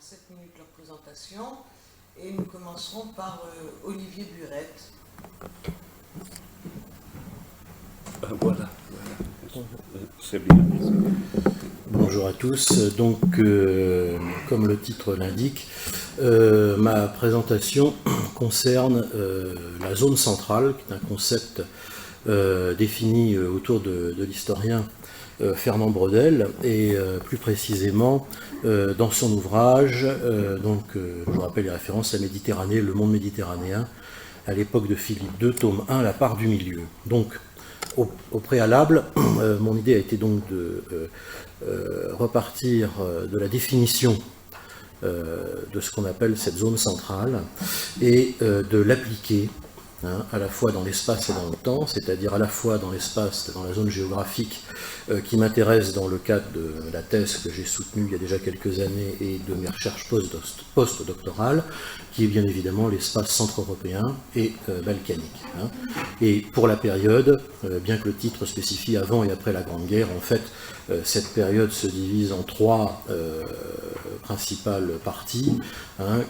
7 minutes leur présentation et nous commencerons par Olivier Burette. Voilà. C'est bien. Bonjour à tous. Donc, comme le titre l'indique, ma présentation concerne la zone centrale, qui est un concept défini autour de l'historien Fernand Braudel, et plus précisément dans son ouvrage, je vous rappelle les références à Méditerranée, le monde méditerranéen, à l'époque de Philippe II, tome 1, la part du milieu. Donc, au préalable, mon idée a été donc de repartir de la définition de ce qu'on appelle cette zone centrale et de l'appliquer à la fois dans l'espace et dans le temps, c'est-à-dire à la fois dans l'espace, dans la zone géographique qui m'intéresse dans le cadre de la thèse que j'ai soutenue il y a déjà quelques années et de mes recherches post-doctorales, qui est bien évidemment l'espace centre-européen et balkanique. Et pour la période, bien que le titre spécifie avant et après la Grande Guerre, en fait, cette période se divise en trois principales parties,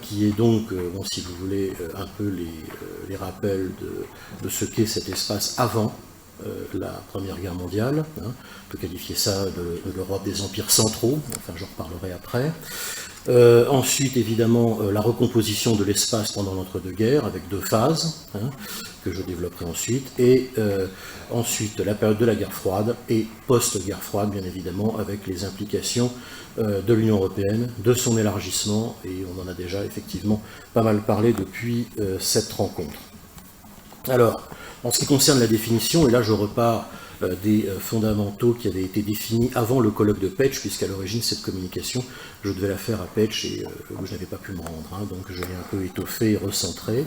qui est donc, si vous voulez, un peu les rappels de ce qu'est cet espace avant la Première Guerre mondiale. On peut qualifier ça de l'Europe des empires centraux, enfin j'en reparlerai après. Ensuite, évidemment, la recomposition de l'espace pendant l'entre-deux-guerres, avec deux phases, que je développerai ensuite, et ensuite la période de la guerre froide, et post-guerre froide, bien évidemment, avec les implications de l'Union européenne, de son élargissement, et on en a déjà effectivement pas mal parlé depuis cette rencontre. Alors, en ce qui concerne la définition, et là je repars des fondamentaux qui avaient été définis avant le colloque de Pétch, puisqu'à l'origine cette communication, je devais la faire à Pétch et je n'avais pas pu me rendre, donc je l'ai un peu étoffé et recentré.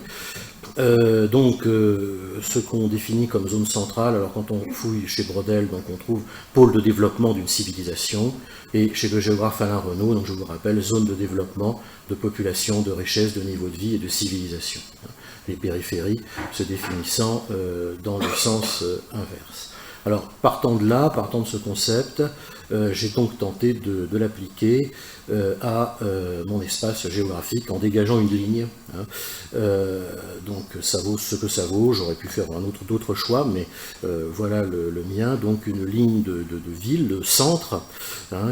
Ce qu'on définit comme zone centrale, alors quand on fouille chez Braudel, donc on trouve pôle de développement d'une civilisation, et chez le géographe Alain Renaud, donc je vous rappelle, zone de développement, de population, de richesse, de niveau de vie et de civilisation. Les périphéries se définissant dans le sens inverse. Alors, partant de là, partant de ce concept, j'ai donc tenté de l'appliquer à mon espace géographique en dégageant une ligne. Donc, ça vaut ce que ça vaut. J'aurais pu faire d'autres choix, mais voilà le mien. Donc, une ligne de ville, de centre,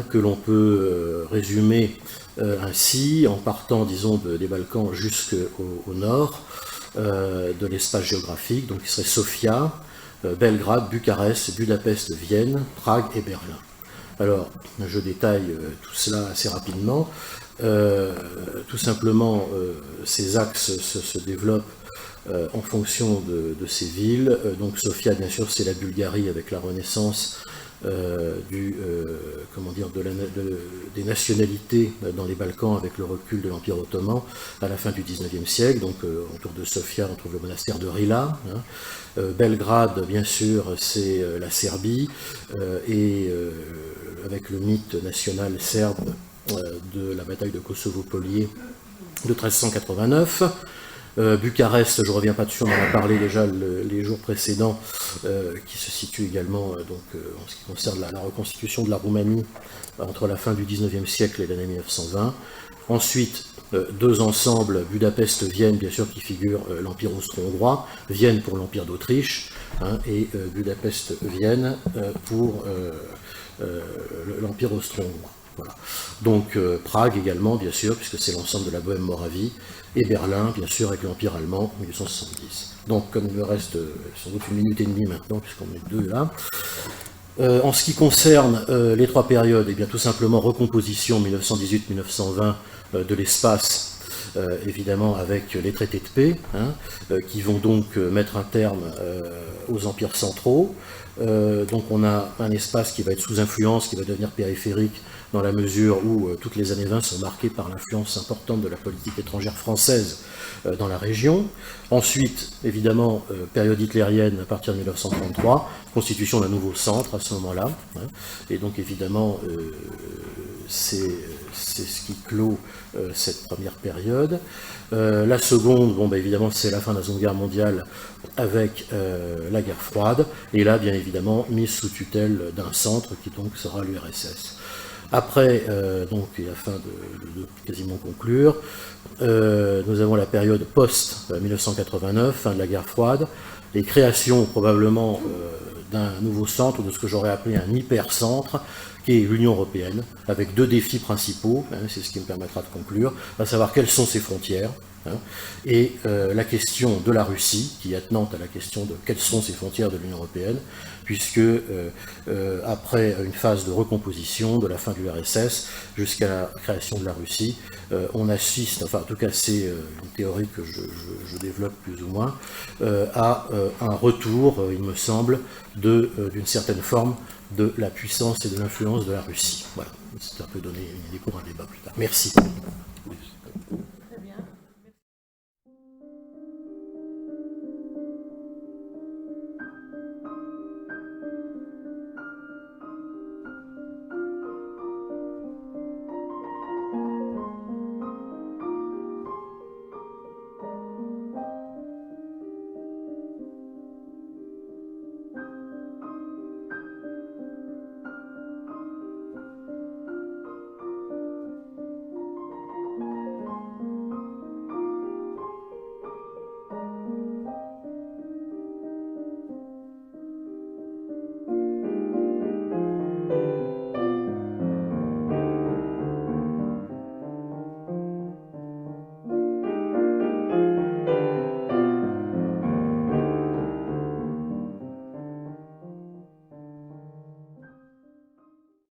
que l'on peut résumer ainsi, en partant, disons, des Balkans jusqu'au nord de l'espace géographique, donc qui serait Sofia, Belgrade, Bucarest, Budapest, Vienne, Prague et Berlin. Alors, je détaille tout cela assez rapidement. Tout simplement, ces axes se développent en fonction de ces villes. Donc Sofia, bien sûr, c'est la Bulgarie avec la Renaissance des nationalités dans les Balkans avec le recul de l'Empire ottoman à la fin du XIXe siècle. Donc autour de Sofia, on trouve le monastère de Rila. Belgrade, bien sûr, c'est la Serbie, et avec le mythe national serbe de la bataille de Kosovo-Polier de 1389. Bucarest, je ne reviens pas dessus, on en a parlé déjà les jours précédents, qui se situe également en ce qui concerne la reconstitution de la Roumanie entre la fin du XIXe siècle et l'année 1920. Ensuite, deux ensembles, Budapest-Vienne, bien sûr, qui figure l'Empire austro-hongrois, Vienne pour l'Empire d'Autriche, et Budapest-Vienne pour l'Empire austro-hongrois. Voilà. Donc Prague également, bien sûr, puisque c'est l'ensemble de la Bohème-Moravie, et Berlin, bien sûr, avec l'Empire allemand, 1870. Donc, comme il me reste sans doute 1 minute et demie maintenant, puisqu'on est deux là. En ce qui concerne les trois périodes, eh bien, tout simplement recomposition 1918-1920 de l'espace, évidemment avec les traités de paix, qui vont donc mettre un terme aux empires centraux. Donc on a un espace qui va être sous influence, qui va devenir périphérique, dans la mesure où toutes les années 20 sont marquées par l'influence importante de la politique étrangère française dans la région. Ensuite, évidemment, période hitlérienne à partir de 1933, constitution d'un nouveau centre à ce moment-là. Et donc, évidemment, c'est ce qui clôt cette première période. La seconde, évidemment, c'est la fin de la Seconde Guerre mondiale avec la guerre froide. Et là, bien évidemment, mise sous tutelle d'un centre qui donc sera l'URSS. Après, donc, et afin de quasiment conclure, nous avons la période post-1989, fin de la guerre froide, les créations probablement d'un nouveau centre, de ce que j'aurais appelé un hypercentre, qui est l'Union européenne, avec deux défis principaux, c'est ce qui me permettra de conclure, à savoir quelles sont ses frontières, et la question de la Russie, qui est attenante à la question de quelles sont ses frontières de l'Union européenne, puisque après une phase de recomposition de la fin du RSS jusqu'à la création de la Russie, on assiste, enfin en tout cas c'est une théorie que je développe plus ou moins, à un retour, il me semble, d'une certaine forme de la puissance et de l'influence de la Russie. Voilà, ça peut donner une idée pour un débat plus tard. Merci. Merci.